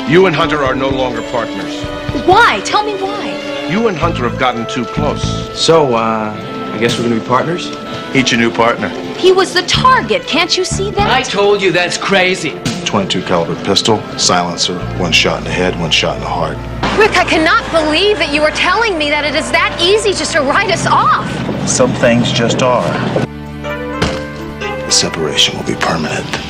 You and Hunter are no longer partners. Why? Tell me why. You and Hunter have gotten too close. So, I guess we're gonna be partners? Each a new partner. He was the target. Can't you see that? I told you that's crazy. .22 caliber pistol, silencer, one shot in the head, one shot in the heart. Rick, I cannot believe that you are telling me that it is that easy just to write us off. Some things just are. The separation will be permanent.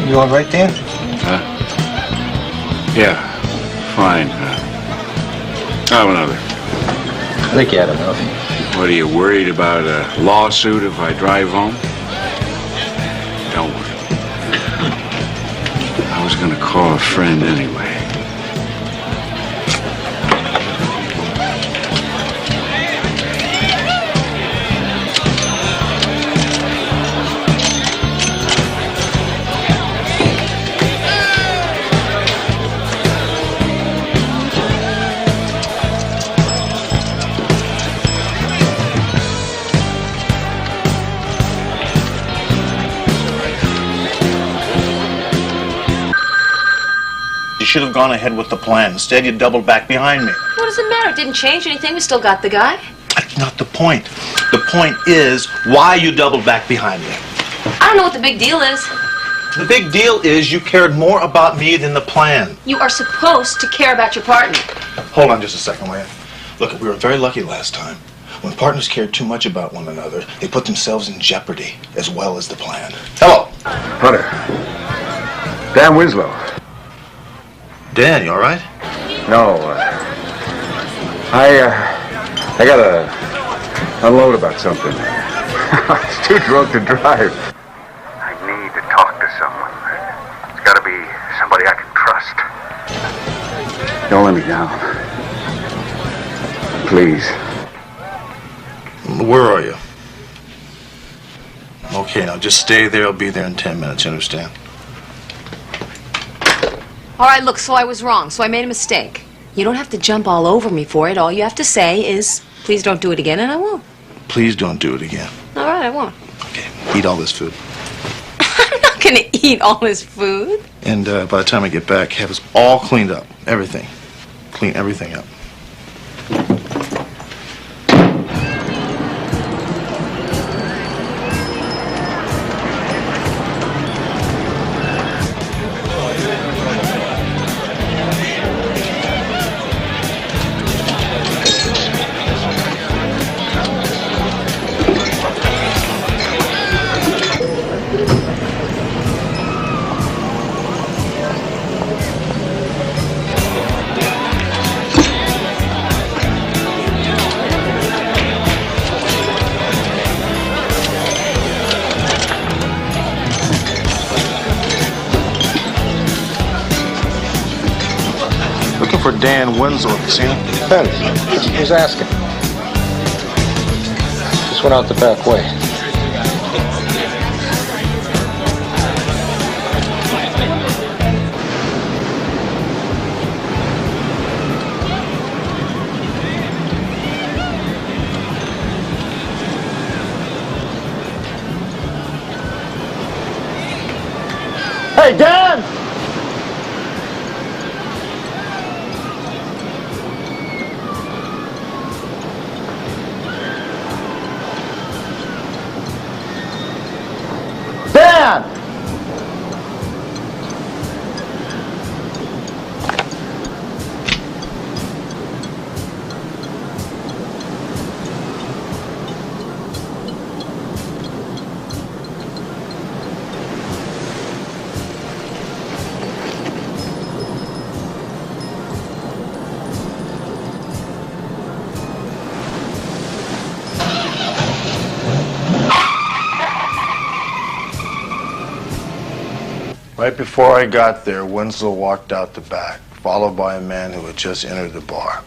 You all right, Dan? Yeah, fine. I'll have another. I think you had enough. What, are you worried about a lawsuit if I drive home? Don't worry. I was gonna call a friend anyway. You should have gone ahead with the plan. Instead, you doubled back behind me. What does it matter? It didn't change anything. We still got the guy. That's not the point. The point is why you doubled back behind me. I don't know what the big deal is. The big deal is you cared more about me than the plan. You are supposed to care about your partner. Hold on just a second, will you? Look, we were very lucky last time. When partners cared too much about one another, they put themselves in jeopardy as well as the plan. Hello. Hunter. Dan Winslow. Dan, you all right? No, I gotta unload about something. I was too drunk to drive. I need to talk to someone. It's gotta be somebody I can trust. Don't let me down. Please. Where are you? Okay, now just stay there. I'll be there in 10 minutes, you understand? All right, look, so I was wrong. So I made a mistake. You don't have to jump all over me for it. All you have to say is, please don't do it again, and I won't. Please don't do it again. All right, I won't. Okay, eat all this food. I'm not going to eat all this food. And by the time I get back, have us all cleaned up. Everything. Clean everything up. for Dan Winslow. Have you seen him? Depends. Who's asking? Just went out the back way. Hey, Dan! Dan! Right before I got there, Winslow walked out the back, followed by a man who had just entered the bar.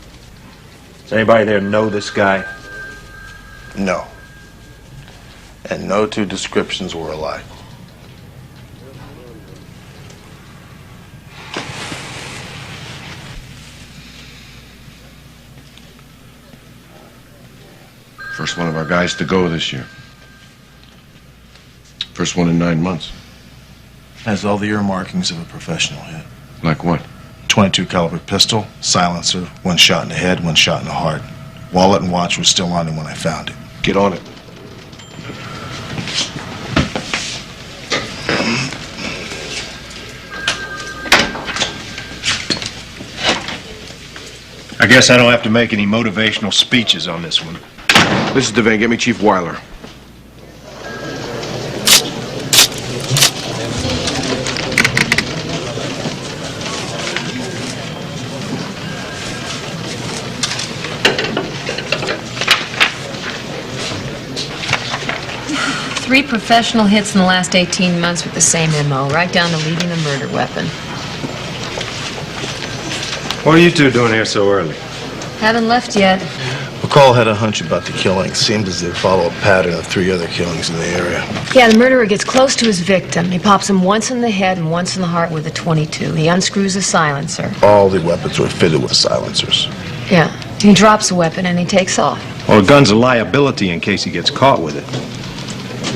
Does anybody there know this guy? No. And no two descriptions were alike. First one of our guys to go this year. First one in 9 months. Has all the earmarkings of a professional hit. Like what? 22 caliber pistol, silencer, one shot in the head, one shot in the heart. Wallet and watch was still on him when I found it. Get on it. I guess I don't have to make any motivational speeches on this one. This is Devane. Get me Chief Weiler. Three professional hits in the last 18 months with the same MO, right down to leaving a murder weapon. What are you two doing here so early? Haven't left yet. McCall had a hunch about the killing. Seemed as they follow a pattern of 3 other killings in the area. Yeah, the murderer gets close to his victim. He pops him once in the head and once in the heart with a .22. He unscrews the silencer. All the weapons were fitted with silencers. Yeah, he drops the weapon and he takes off. Well, a gun's a liability in case he gets caught with it.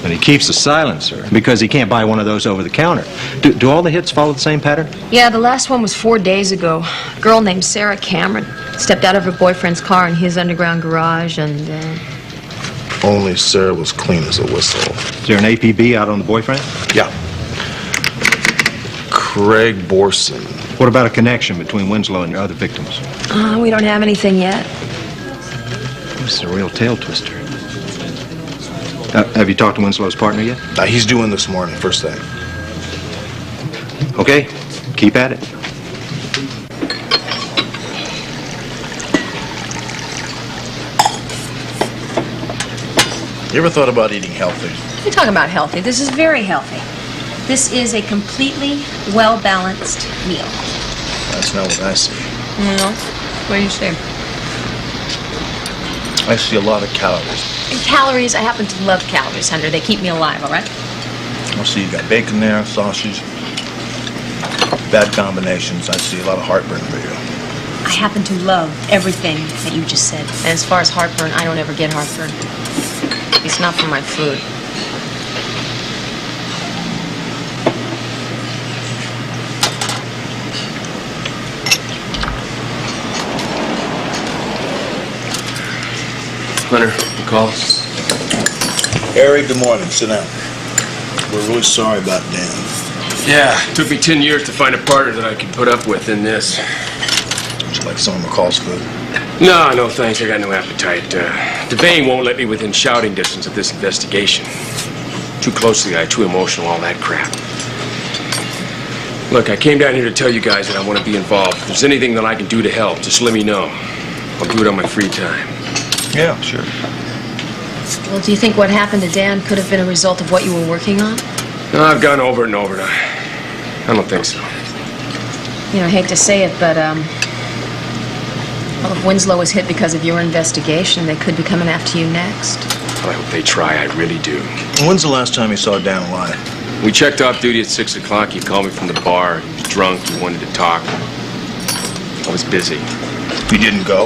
But he keeps the silencer because he can't buy one of those over the counter. Do all the hits follow the same pattern? Yeah, the last one was 4 days ago. A girl named Sarah Cameron stepped out of her boyfriend's car in his underground garage and, Only Sarah was clean as a whistle. Is there an APB out on the boyfriend? Yeah. Craig Borson. What about a connection between Winslow and your other victims? we don't have anything yet. This is a real tail twister. Have you talked to Winslow's partner yet? He's due in this morning, first thing. Okay, keep at it. You ever thought about eating healthy? You're talking about healthy. This is very healthy. This is a completely well-balanced meal. That's not what I see. No? What do you say? I see a lot of calories. And calories, I happen to love calories, Hunter. They keep me alive, all right? I see you got bacon there, sausage. Bad combinations. I see a lot of heartburn for you. I happen to love everything that you just said. And as far as heartburn, I don't ever get heartburn. It's not from my food. Hunter, call. Harry, good morning. Sit down. We're really sorry about Dan. Yeah, it took me 10 years to find a partner that I could put up with in this. Would you like some of McCall's food? No, thanks. I got no appetite. Devane won't let me within shouting distance of this investigation. Too close to the eye, too emotional, all that crap. Look, I came down here to tell you guys that I want to be involved. If there's anything that I can do to help, just let me know. I'll do it on my free time. Yeah, sure. Well, do you think what happened to Dan could have been a result of what you were working on? No, I've gone over it and over it. I don't think so. You know, I hate to say it, but, Well, if Winslow was hit because of your investigation, they could be coming after you next. Well, I hope they try. I really do. When's the last time you saw Dan alive? We checked off duty at 6 o'clock. He called me from the bar. He was drunk. He wanted to talk. I was busy. You didn't go?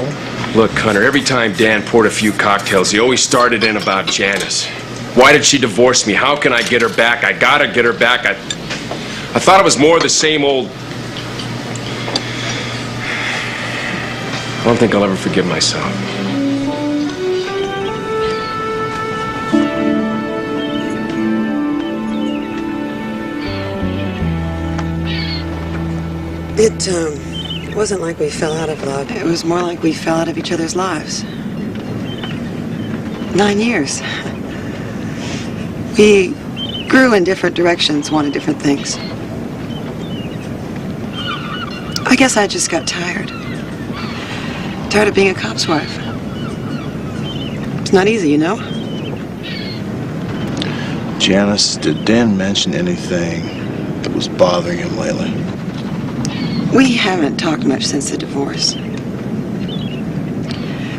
Look, Hunter, every time Dan poured a few cocktails, he always started in about Janice. Why did she divorce me? How can I get her back? I gotta get her back. I thought it was more the same old... I don't think I'll ever forgive myself. It wasn't like we fell out of love. It was more like we fell out of each other's lives. 9 years. We grew in different directions, wanted different things. I guess I just got tired. Tired of being a cop's wife. It's not easy, you know? Janice, did Dan mention anything that was bothering him lately? We haven't talked much since the divorce.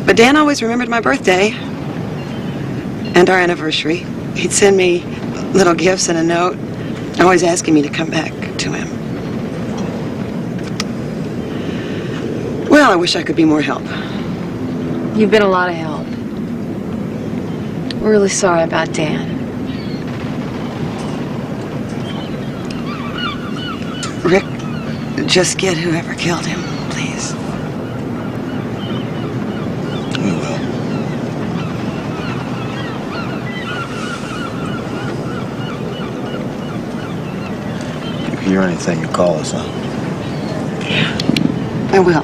But Dan always remembered my birthday and our anniversary. He'd send me little gifts and a note, always asking me to come back to him. Well, I wish I could be more help. You've been a lot of help. We're really sorry about Dan. Rick, just get whoever killed him, please. We will. If you hear anything, you call us, huh? I will.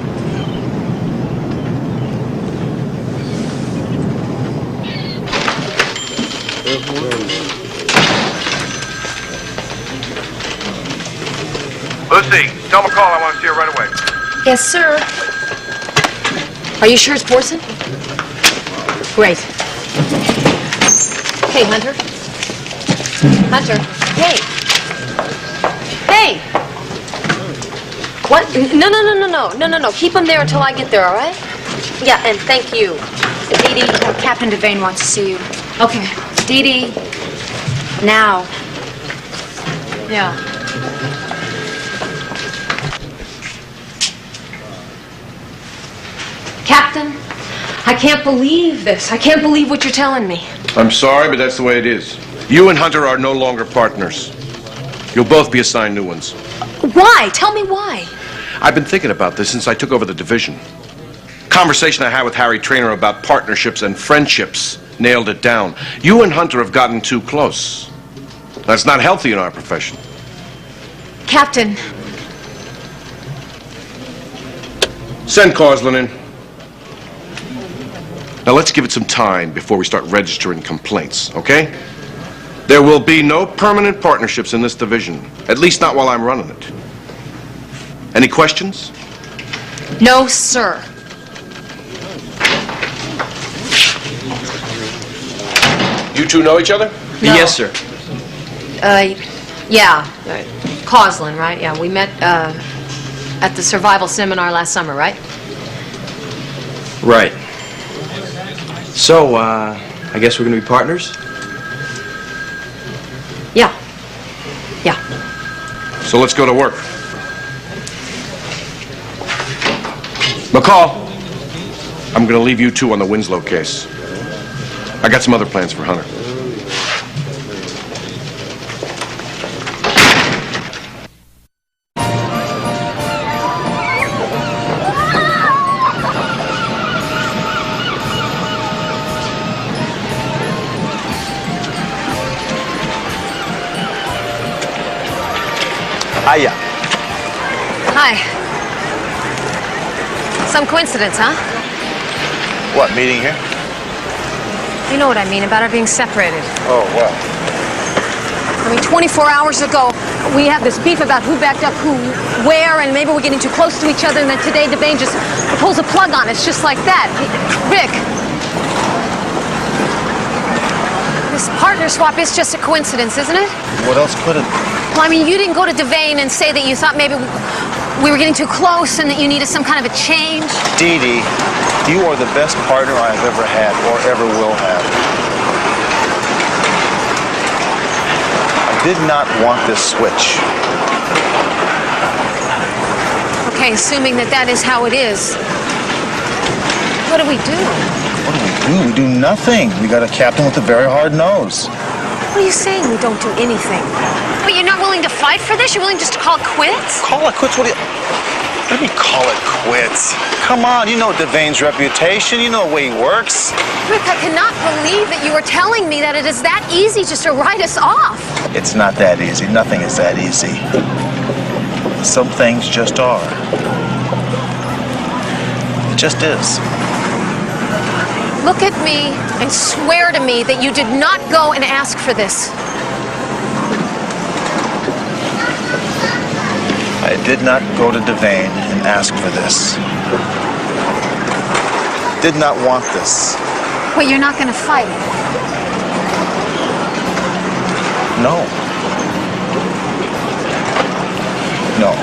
Lucy, tell McCall I want to see her right away. Yes, sir. Are you sure it's Borson? Great. Hey, Hunter. Hunter. Hey. Hey. What? No. Keep him there until I get there, all right? Yeah, and thank you. Dee Dee, Captain Devane wants to see you. okay. Dee Dee. Now. Yeah. Captain, I can't believe this. I can't believe what you're telling me. I'm sorry, but that's the way it is. You and Hunter are no longer partners. You'll both be assigned new ones. Why? Tell me why. I've been thinking about this since I took over the division. Conversation I had with Harry Traynor about partnerships and friendships nailed it down. You and Hunter have gotten too close. That's not healthy in our profession. Captain. Send Causland in. Now let's give it some time before we start registering complaints, okay? There will be no permanent partnerships in this division, at least not while I'm running it. Any questions? No, sir. You two know each other? No. Yes, sir. Yeah. Causland, right? Yeah, we met, at the survival seminar last summer, right? Right. So, I guess we're going to be partners? Yeah. Yeah. So let's go to work. McCall, I'm going to leave you two on the Winslow case. I got some other plans for Hunter. Hiya. Hi. Some coincidence, huh? What, meeting here? You know what I mean about our being separated. Oh, well. I mean, 24 hours ago, we had this beef about who backed up who, where, and maybe we're getting too close to each other, and then today Devane just pulls a plug on us just like that. Rick. This partner swap is just a coincidence, isn't it? What else could it be? Well, I mean, you didn't go to Devane and say that you thought maybe we were getting too close and that you needed some kind of a change. Dee Dee, you are the best partner I have ever had or ever will have. I did not want this switch. Okay, assuming that that is how it is. What do we do? What do? We do nothing. We got a captain with a very hard nose. What are you saying we don't do anything? But you're not willing to fight for this? You're willing just to call it quits? Call it quits? What do you mean call it quits? Come on, you know Devaine's reputation. You know the way he works. Rick, I cannot believe that you are telling me that it is that easy just to write us off. It's not that easy. Nothing is that easy. Some things just are. It just is. Look at me and swear to me that you did not go and ask for this. I did not go to Devane and ask for this. Did not want this. Well, you're not going to fight. No. No.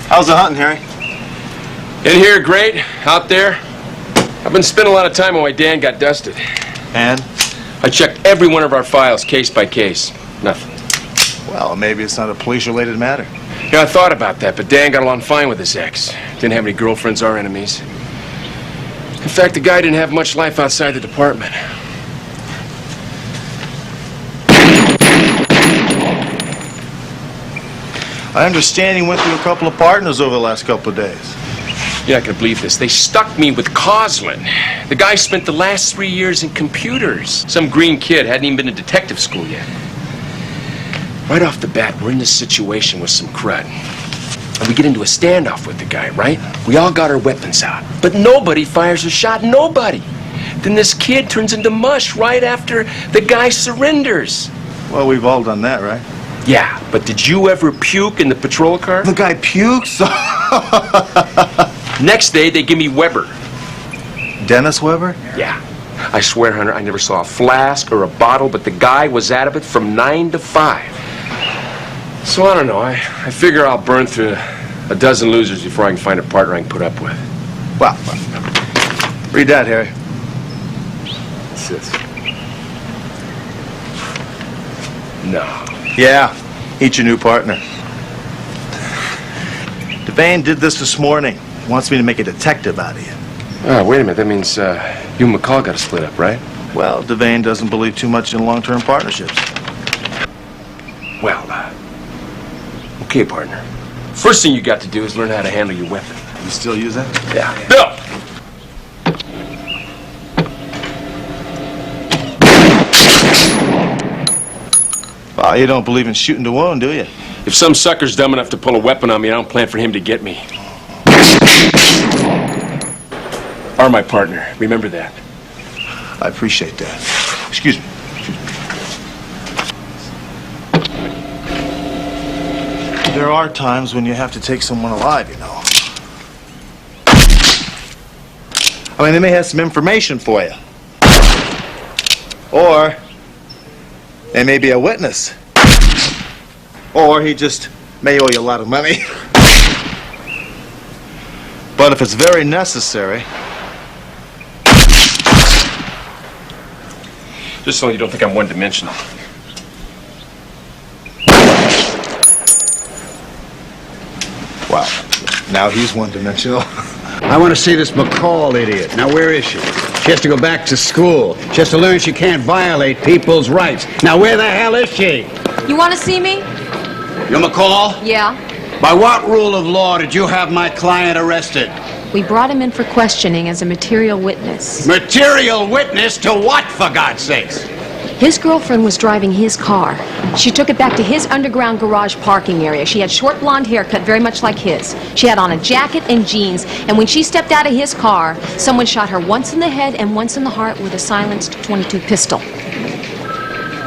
How's the hunting, Harry? In here, great. Out there, I've been spending a lot of time on why Dan got dusted. And? I checked every one of our files, case by case. Nothing. Well, maybe it's not a police-related matter. Yeah, I thought about that, but Dan got along fine with his ex. Didn't have any girlfriends or enemies. In fact, the guy didn't have much life outside the department. I understand he went through a couple of partners over the last couple of days. You're not going to believe this. They stuck me with Coslin. The guy spent the last 3 years in computers. Some green kid hadn't even been to detective school yet. Right off the bat, we're in this situation with some crud. And we get into a standoff with the guy, right? We all got our weapons out. But nobody fires a shot. Nobody. Then this kid turns into mush right after the guy surrenders. Well, we've all done that, right? Yeah, but did you ever puke in the patrol car? The guy pukes? Next day, they give me Weber. Dennis Weber? Yeah. I swear, Hunter, I never saw a flask or a bottle, but the guy was out of it from 9 to 5. So I don't know. I figure I'll burn through a dozen losers before I can find a partner I can put up with. Well, read that, Harry. What's this? No. Yeah, eat your new partner. Devane did this morning. Wants me to make a detective out of you. Oh, wait a minute. That means you and McCall got to split up, right? Well, Devane doesn't believe too much in long-term partnerships. Well, okay, partner. First thing you got to do is learn how to handle your weapon. You still use that? Yeah. Bill! Well, you don't believe in shooting to wound, do you? If some sucker's dumb enough to pull a weapon on me, I don't plan for him to get me. Or my partner. Remember that. I appreciate that. Excuse me. There are times when you have to take someone alive, you know. I mean, they may have some information for you. Or they may be a witness. Or he just may owe you a lot of money. But if it's very necessary... Just so you don't think I'm one-dimensional. Wow. Now he's one-dimensional. I want to see this McCall idiot. Now, where is she? She has to go back to school. She has to learn she can't violate people's rights. Now, where the hell is she? You want to see me? You're McCall? Yeah. By what rule of law did you have my client arrested? We brought him in for questioning as a material witness. Material witness to what, for God's sakes? His girlfriend was driving his car. She took it back to his underground garage parking area. She had short blonde hair cut very much like his. She had on a jacket and jeans, and when she stepped out of his car, someone shot her once in the head and once in the heart with a silenced .22 pistol.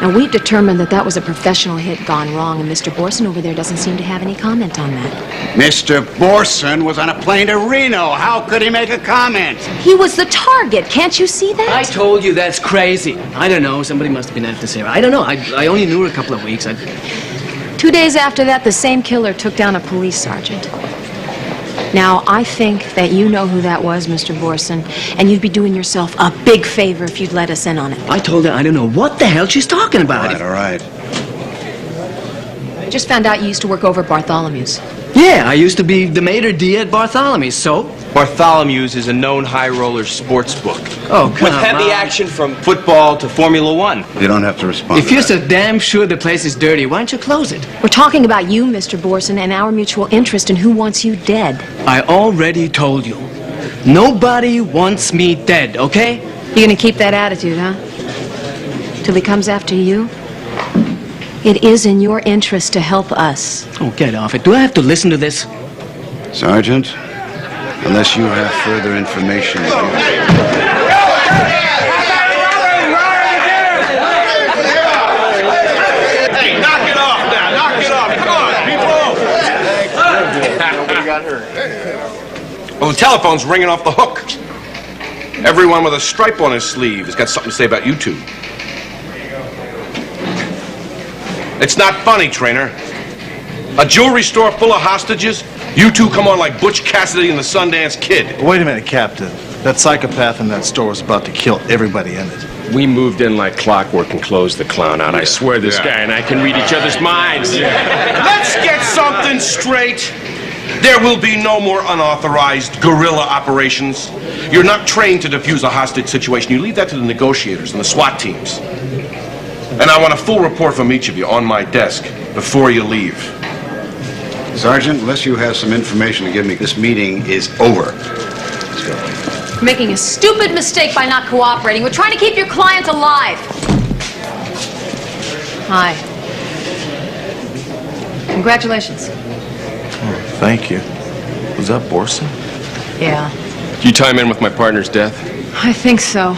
Now, we've determined that that was a professional hit gone wrong, and Mr. Borson over there doesn't seem to have any comment on that. Mr. Borson was on a plane to Reno. How could he make a comment? He was the target. Can't you see that? I told you that's crazy. I don't know. Somebody must have been after Sarah. I don't know. I only knew her a couple of weeks. 2 days after that, the same killer took down a police sergeant. Now, I think that you know who that was, Mr. Borson, and you'd be doing yourself a big favor if you'd let us in on it. I told her I don't know what the hell she's talking about. All right. I just found out you used to work over at Bartholomew's. Yeah, I used to be the maitre d' at Bartholomew's, so? Bartholomew's is a known high roller sports book. Oh, come With heavy on. action from football to Formula One. You don't have to respond. If you're so damn sure the place is dirty, why don't you close it? We're talking about you, Mr. Borson, and our mutual interest in who wants you dead. I already told you. Nobody wants me dead, okay? You're gonna keep that attitude, huh? Till he comes after you? It is in your interest to help us. Oh, get off it. Do I have to listen to this? Sergeant, unless you have further information. Hey, knock it off now. Knock it off. Come on, people. Well, the telephone's ringing off the hook. Everyone with a stripe on his sleeve has got something to say about you two. It's not funny, Trainer. A jewelry store full of hostages? You two come on like Butch Cassidy and the Sundance Kid. Wait a minute, Captain. That psychopath in that store was about to kill everybody in it. We moved in like clockwork and closed the clown out. I swear this guy and I can read each other's minds. Let's get something straight. There will be no more unauthorized guerrilla operations. You're not trained to defuse a hostage situation. You leave that to the negotiators and the SWAT teams. And I want a full report from each of you on my desk before you leave. Sergeant, unless you have some information to give me, this meeting is over. Let's go. You're making a stupid mistake by not cooperating. We're trying to keep your client alive. Hi. Congratulations. Oh, thank you. Was that Borson? Yeah, Did you time in with my partner's death? I think so.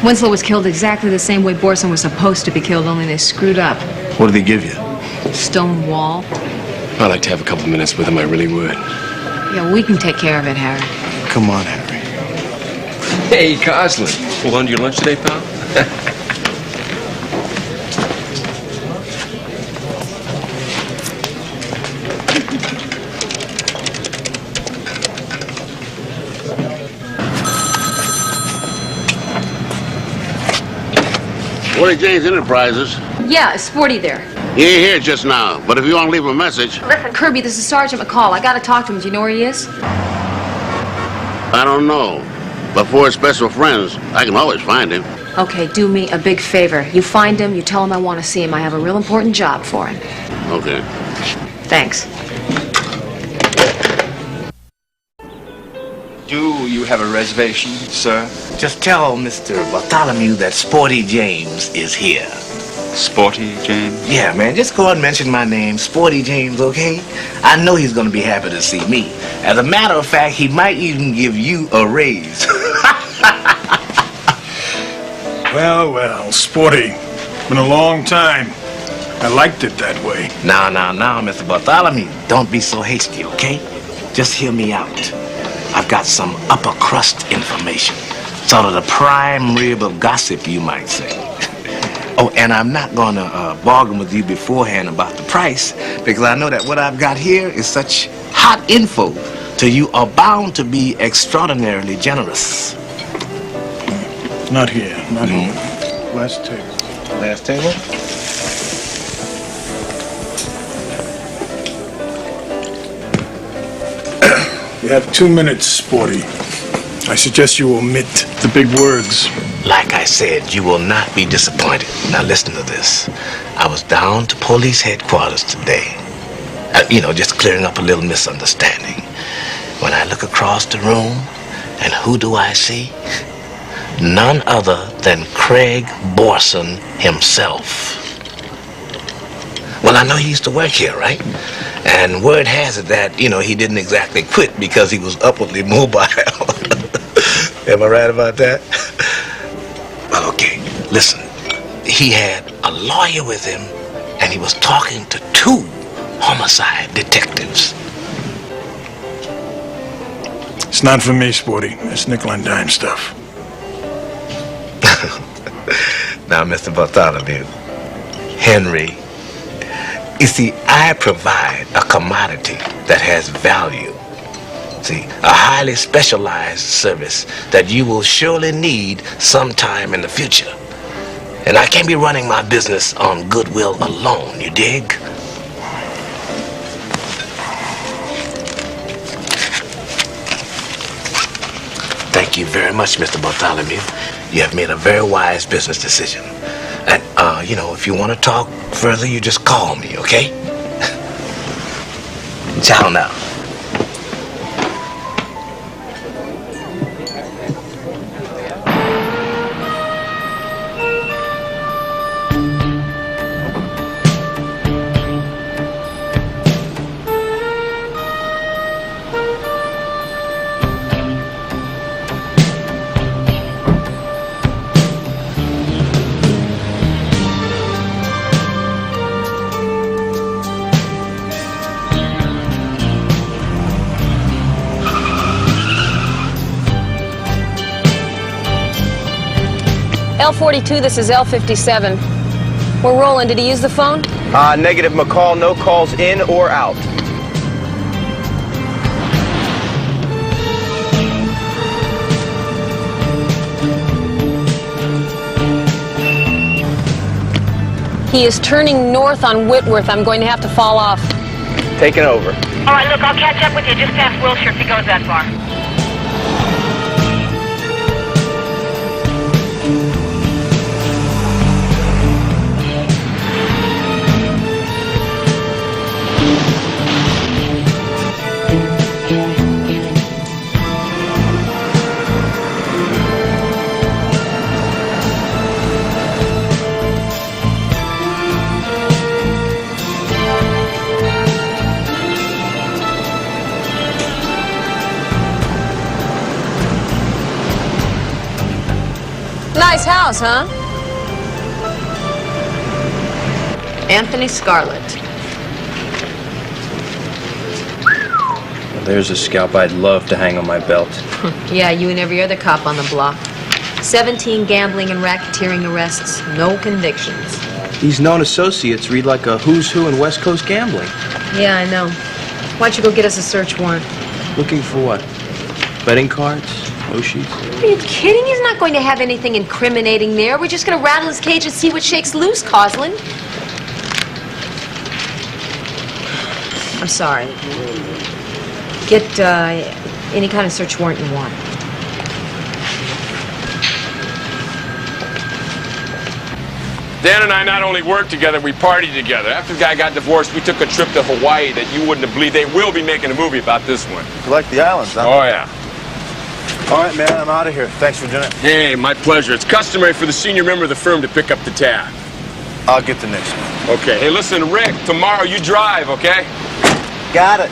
Winslow was killed exactly the same way Borson was supposed to be killed, only they screwed up. What did he give you? Stone wall. I'd like to have a couple minutes with him, I really would. Yeah, we can take care of it, Harry. Come on, Harry. Hey, Coslin. Hold on to your lunch today, pal? Sporty James Enterprises. Yeah, is Sporty there? He ain't here just now, but if you want to leave a message... Listen, Kirby, this is Sergeant McCall. I gotta talk to him. Do you know where he is? I don't know. But for his special friends, I can always find him. Okay, do me a big favor. You find him, you tell him I want to see him. I have a real important job for him. Okay. Thanks. Do you have a reservation, sir? Just tell Mr. Bartholomew that Sporty James is here. Sporty James? Yeah, man, just go ahead and mention my name, Sporty James, okay? I know he's gonna be happy to see me. As a matter of fact, he might even give you a raise. Well, Sporty. Been a long time. I liked it that way. Now, Mr. Bartholomew, don't be so hasty, okay? Just hear me out. I've got some upper crust information. Sort of the prime rib of gossip, you might say. Oh, and I'm not gonna bargain with you beforehand about the price, because I know that what I've got here is such hot info, so you are bound to be extraordinarily generous. Not here, not here. Last table. Last table? You have 2 minutes, Sporty. I suggest you omit the big words. Like I said, you will not be disappointed. Now listen to this. I was down to police headquarters today. Just clearing up a little misunderstanding. When I look across the room, and who do I see? None other than Craig Borson himself. Well, I know he used to work here, right? And word has it that, he didn't exactly quit because he was upwardly mobile. Am I right about that? Well, okay, listen. He had a lawyer with him, and he was talking to 2 homicide detectives. It's not for me, Sporty. It's nickel and dime stuff. Now, Mr. Bartholomew, Henry, you see, I provide a commodity that has value. See, a highly specialized service that you will surely need sometime in the future. And I can't be running my business on goodwill alone, you dig? Thank you very much, Mr. Bartholomew. You have made a very wise business decision. And, you know, if you want to talk further, you just call me, okay? Ciao now. L42, this is L57. We're rolling. Did he use the phone? Negative, McCall. No calls in or out. He is turning north on Whitworth. I'm going to have to fall off. Taking over. All right, look, I'll catch up with you just past Wilshire if he goes that far. Nice house, huh? Anthony Scarlett. Well, there's a scalp I'd love to hang on my belt. Yeah, you and every other cop on the block. 17 gambling and racketeering arrests, no convictions. These known associates read like a who's who in West Coast gambling. Yeah, I know. Why don't you go get us a search warrant? Looking for what? Betting cards? Oshis? Are you kidding? He's not going to have anything incriminating there. We're just going to rattle his cage and see what shakes loose, Coslin. I'm sorry. Get any kind of search warrant you want. Dan and I not only worked together, we partied together. After the guy got divorced, we took a trip to Hawaii that you wouldn't have believed. They will be making a movie about this one. You like the islands, huh? Oh, yeah. All right, man, I'm out of here. Thanks for doing it. Hey, my pleasure. It's customary for the senior member of the firm to pick up the tab. I'll get the next one. Okay. Hey, listen, Rick, tomorrow you drive, okay? Got it.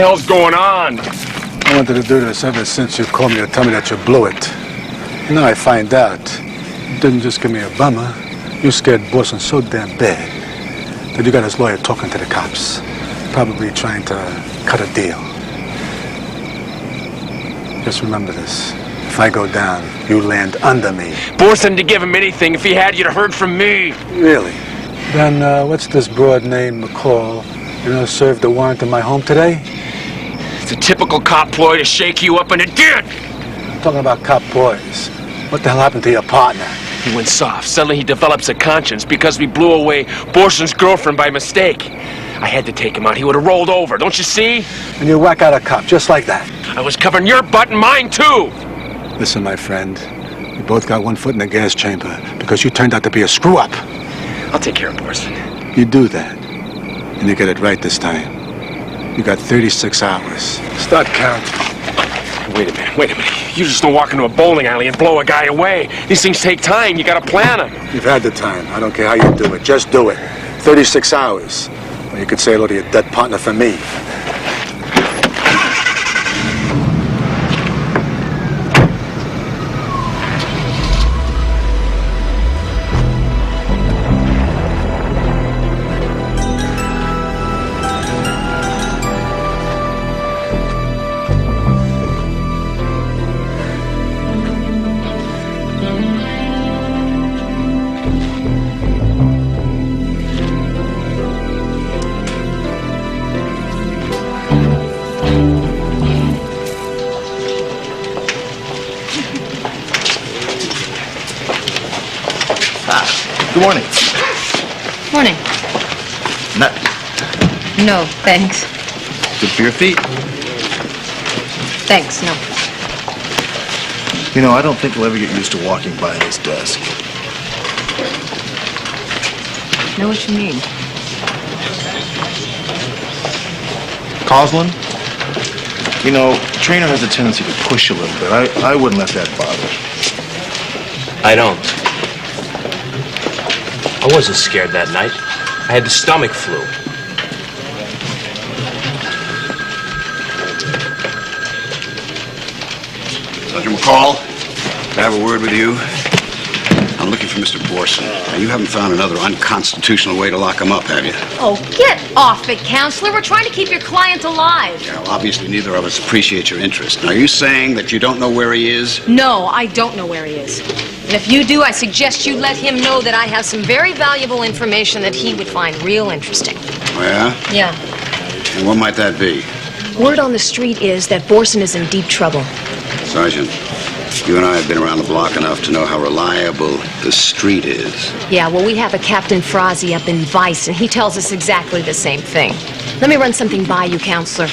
hell's going on? I wanted to do this ever since you called me to tell me that you blew it. And now I find out. You didn't just give me a bummer. You scared Borson so damn bad that you got his lawyer talking to the cops. Probably trying to cut a deal. Just remember this. If I go down, you land under me. Borson didn't give him anything. If he had, you'd have heard from me. Really? Then what's this broad name, McCall? Served a warrant in my home today? It's a typical cop ploy to shake you up, and it did! I'm talking about cop boys. What the hell happened to your partner? He went soft. Suddenly he develops a conscience because we blew away Borson's girlfriend by mistake. I had to take him out. He would have rolled over, don't you see? And you whack out a cop just like that. I was covering your butt and mine, too! Listen, my friend. We both got one foot in the gas chamber because you turned out to be a screw-up. I'll take care of Borson. You do that, and you get it right this time. You got 36 hours. Start counting. Wait a minute. You just don't walk into a bowling alley and blow a guy away. These things take time. You gotta plan them. You've had the time. I don't care how you do it. Just do it. 36 hours. Or you could say hello to your dead partner for me. Good morning. Morning. Nut. No, thanks. Good for your feet. Thanks, no. You know, I don't think we'll ever get used to walking by this desk. Know what you mean? Coslin? You know, Trainer has a tendency to push a little bit. I wouldn't let that bother. I don't. I wasn't scared that night. I had the stomach flu. Sergeant McCall, may I have a word with you? I'm looking for Mr. Borson. Now, you haven't found another unconstitutional way to lock him up, have you? Oh, get off it, counselor. We're trying to keep your client alive. Yeah, well, obviously neither of us appreciate your interest. Now, are you saying that you don't know where he is? No, I don't know where he is. And if you do, I suggest you let him know that I have some very valuable information that he would find real interesting. Oh, yeah? Yeah. And what might that be? Word on the street is that Borson is in deep trouble. Sergeant, you and I have been around the block enough to know how reliable the street is. Yeah, well, we have a Captain Frazzi up in Vice, and he tells us exactly the same thing. Let me run something by you, counselor.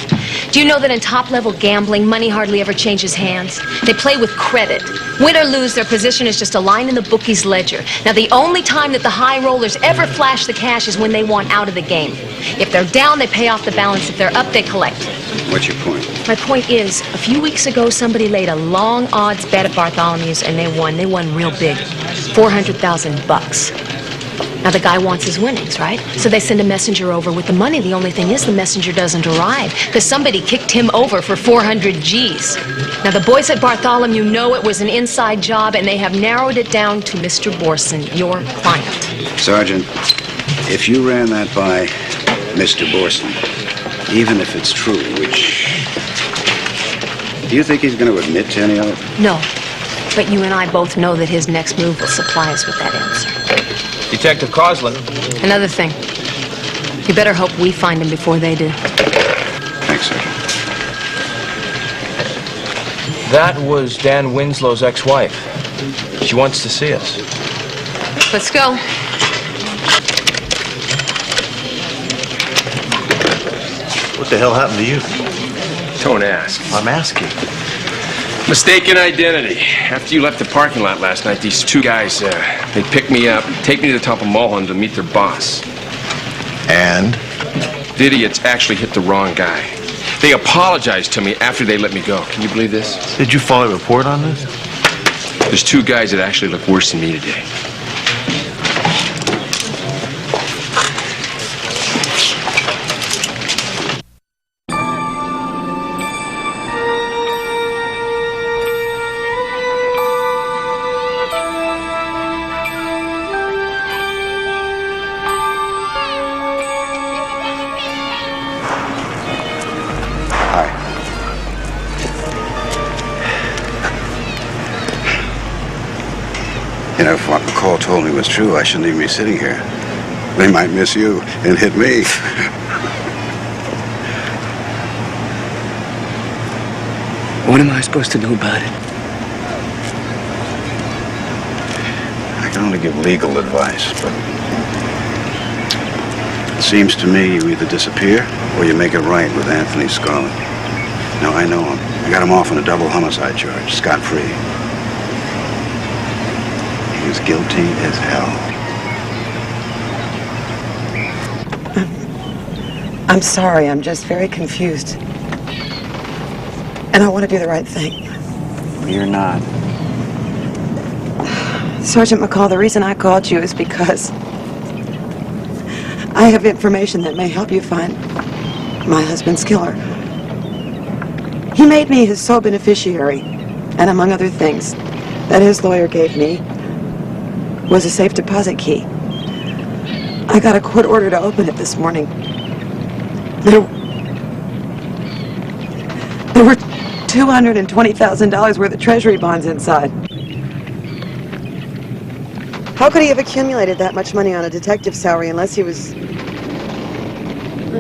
Do you know that in top-level gambling, money hardly ever changes hands? They play with credit. Win or lose, their position is just a line in the bookie's ledger. Now, the only time that the high rollers ever flash the cash is when they want out of the game. If they're down, they pay off the balance. If they're up, they collect. What's your point? My point is, a few weeks ago, somebody laid a long odds bet at Bartholomew's, and they won. They won real big. $400,000. Now, the guy wants his winnings, right? So they send a messenger over with the money. The only thing is the messenger doesn't arrive because somebody kicked him over for 400 G's. Now, the boys at Bartholomew know it was an inside job, and they have narrowed it down to Mr. Borson, your client. Sergeant, if you ran that by Mr. Borson, even if it's true, which... do you think he's going to admit to any of it? No. But you and I both know that his next move will supply us with that answer. Detective Coslin. Another thing. You better hope we find him before they do. Thanks, Sergeant. That was Dan Winslow's ex-wife. She wants to see us. Let's go. What the hell happened to you? Don't ask. I'm asking. Mistaken identity. After you left the parking lot last night, these two guys, they picked me up, take me to the top of Mulholland to meet their boss. And? The idiots actually hit the wrong guy. They apologized to me after they let me go. Can you believe this? Did you file a report on this? There's two guys that actually look worse than me today. told me was true, I shouldn't even be sitting here. They might miss you and hit me. What am I supposed to do about it? I can only give legal advice, but it seems to me you either disappear or you make it right with Anthony Scarlett. Now, I know him. I got him off on a double homicide charge, scot-free. He was guilty as hell. I'm sorry. I'm just very confused. And I want to do the right thing. You're not. Sergeant McCall, the reason I called you is because I have information that may help you find my husband's killer. He made me his sole beneficiary, and among other things that his lawyer gave me was a safe deposit key. I got a court order to open it this morning. There were $220,000 worth of treasury bonds inside. How could he have accumulated that much money on a detective's salary unless he was...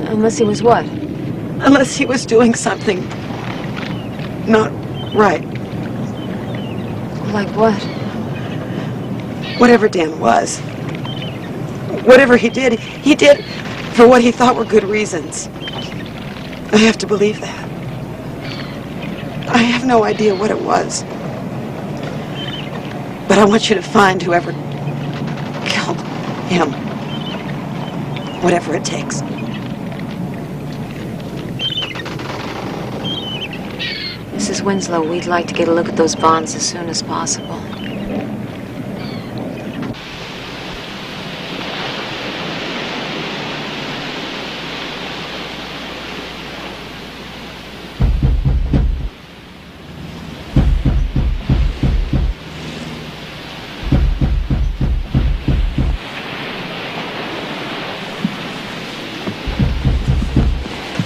Unless he was what? Unless he was doing something not right. Like what? Whatever Dan was. Whatever he did for what he thought were good reasons. I have to believe that. I have no idea what it was. But I want you to find whoever killed him. Whatever it takes. Mrs. Winslow, we'd like to get a look at those bonds as soon as possible.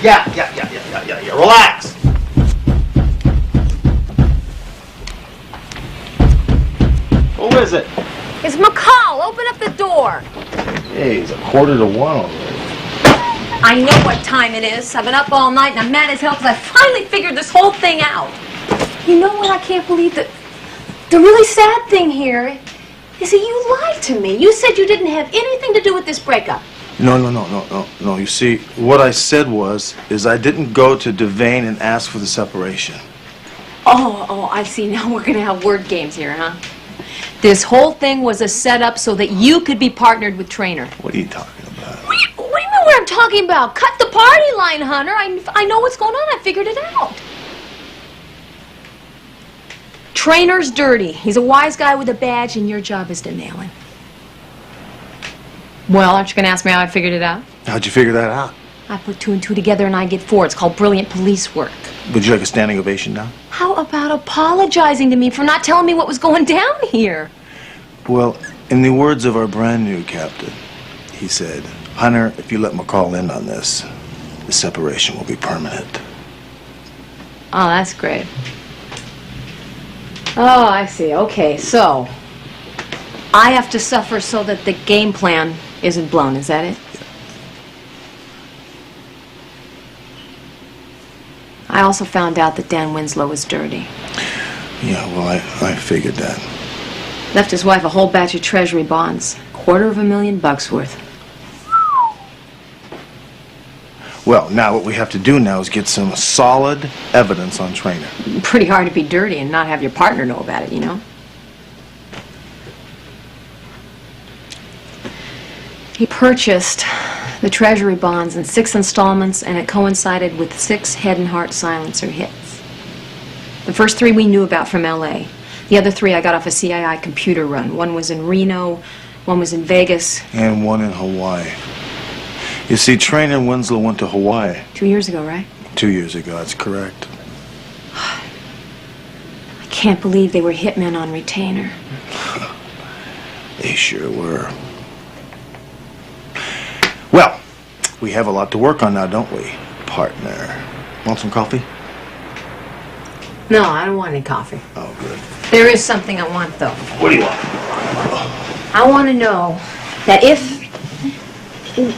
Yeah. Relax. Who is it? It's McCall. Open up the door. Hey, it's 1:45 already. I know what time it is. I've been up all night and I'm mad as hell because I finally figured this whole thing out. You know what? I can't believe that. The really sad thing here is that you lied to me. You said you didn't have anything to do with this breakup. No. You see, what I said is I didn't go to Devane and ask for the separation. Oh, I see. Now we're going to have word games here, huh? This whole thing was a setup so that you could be partnered with Traynor. What are you talking about? What do you mean what I'm talking about? Cut the party line, Hunter. I know what's going on. I figured it out. Traynor's dirty. He's a wise guy with a badge, and your job is to nail him. Well, aren't you going to ask me how I figured it out? How'd you figure that out? I put 2 and 2 together and I get 4. It's called brilliant police work. Would you like a standing ovation now? How about apologizing to me for not telling me what was going down here? Well, in the words of our brand new captain, he said, Hunter, if you let McCall in on this, the separation will be permanent. Oh, that's great. Oh, I see. Okay, so I have to suffer so that the game plan isn't blown. Is that it? I also found out that Dan Winslow was dirty. Yeah, well, I figured that. Left his wife a whole batch of treasury bonds. $250,000 worth. Well, now what we have to do now is get some solid evidence on Traynor. Pretty hard to be dirty and not have your partner know about it, you know? He purchased the treasury bonds in 6 installments, and it coincided with 6 head and heart silencer hits. The first 3 we knew about from L.A. The other 3 I got off a CII computer run. One was in Reno, one was in Vegas. And one in Hawaii. You see, Traynor and Winslow went to Hawaii. 2 years ago, right? 2 years ago, that's correct. I can't believe they were hitmen on retainer. They sure were. Well, we have a lot to work on now, don't we, partner? Want some coffee? No, I don't want any coffee. Oh, good. There is something I want, though. What do you want? I want to know that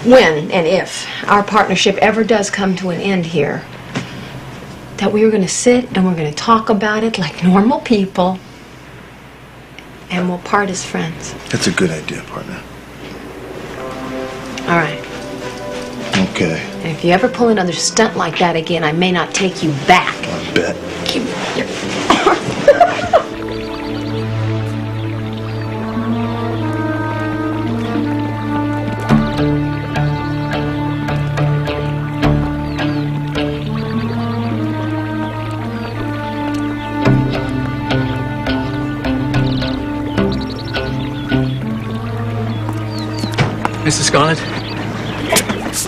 when and if our partnership ever does come to an end here, that we are going to sit and we're going to talk about it like normal people, and we'll part as friends. That's a good idea, partner. All right. Okay. And if you ever pull another stunt like that again, I may not take you back. I bet. Give me your... Mrs. Scarlett?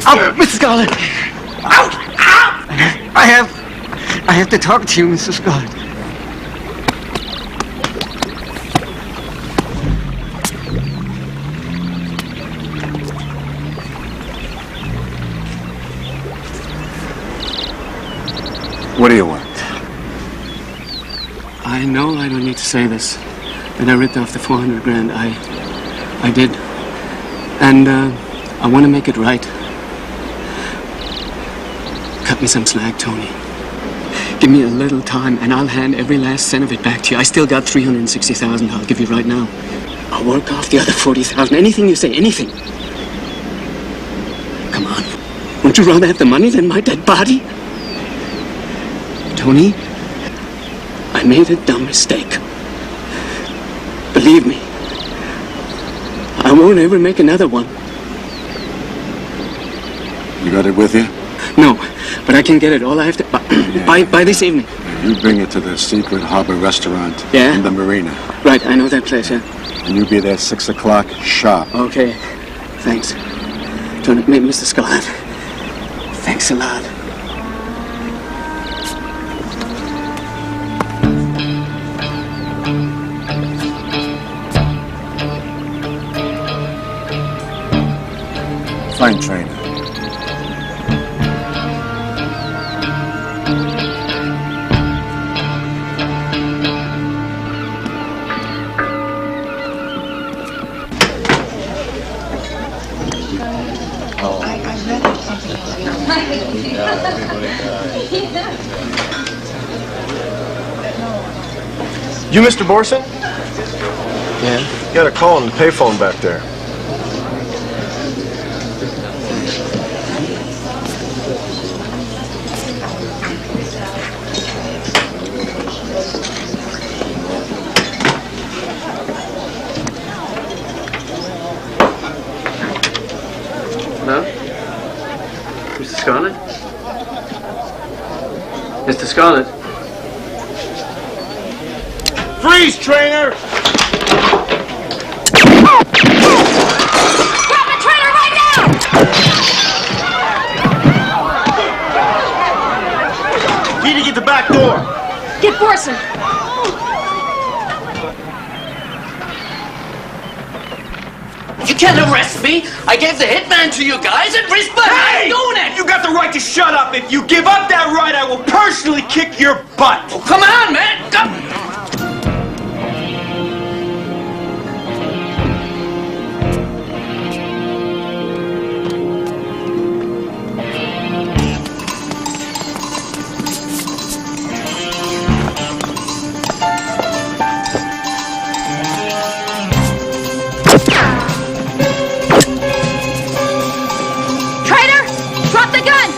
Oh, Mrs. Scarlett! Out! Out! I have to talk to you, Mrs. Scarlett. What do you want? I know I don't need to say this, but I ripped off the 400 grand. I did. And I want to make it right. Cut me some slack, Tony. Give me a little time, and I'll hand every last cent of it back to you. I still got $360,000 I'll give you right now. I'll work off the other $40,000. Anything you say, anything. Come on. Wouldn't you rather have the money than my dead body? Tony, I made a dumb mistake. Believe me. I won't ever make another one. You got it with you? No, but I can get it. All I have to... By this evening. You bring it to the Secret Harbor restaurant Yeah? in the marina. Right, I know that place, yeah. And you be there 6 o'clock sharp. Okay, thanks. Tony, Mr. Scarlett, thanks a lot. Fine trainer. You Mr. Borson? Yeah? You got a call on the payphone back there. Hello? Mr. Scarlett? Mr. Scarlett? Freeze, trainer! Grab the trailer right now! Need to get the back door. Get Borson. You can't arrest me. I gave the hitman to you guys and risked my life doing it. You got the right to shut up. If you give up that right, I will personally kick your butt. Oh, come on, man. Come. Traitor, drop the gun!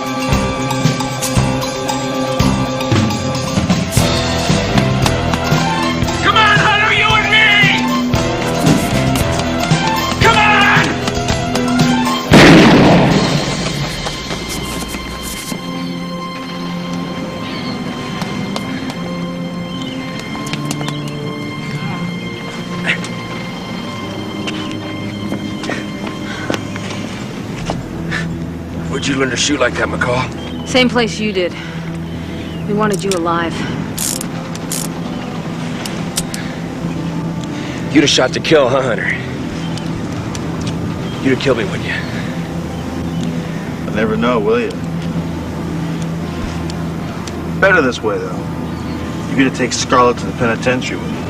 Come on, Hunter, you and me. Come on. Where'd you learn to shoot like that, McCall? Same place you did. We wanted you alive. You'd have shot to kill, huh, Hunter? You'd have killed me, wouldn't you? I'll never know, will you? Better this way, though. You get to take Scarlett to the penitentiary with you.